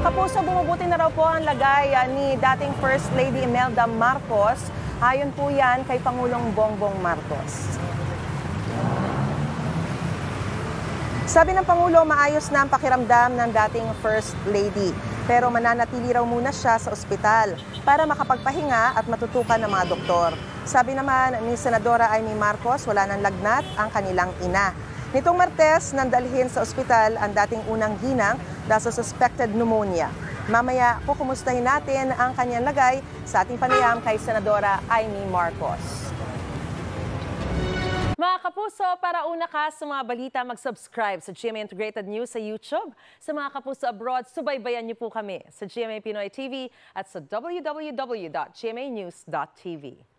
Kapuso, bumubuti na raw po ang lagay ni dating First Lady Imelda Marcos. Ayon po yan kay Pangulong Bongbong Marcos. Sabi ng Pangulo, maayos na ang pakiramdam ng dating First Lady. Pero mananatili raw muna siya sa ospital para makapagpahinga at matutukan ng mga doktor. Sabi naman ni Senadora Amy Marcos, wala nang lagnat ang kanilang ina. Nitong Martes, nandalhin sa ospital ang dating unang ginang dahil sa suspected pneumonia. Mamaya, kukumustahin natin ang kanyang lagay sa ating panayam kay Senadora Amy Marcos. Mga kapuso, para una ka sa mga balita, mag-subscribe sa GMA Integrated News sa YouTube. Sa mga kapuso abroad, subaybayan niyo po kami sa GMA Pinoy TV at sa www.gmanews.tv.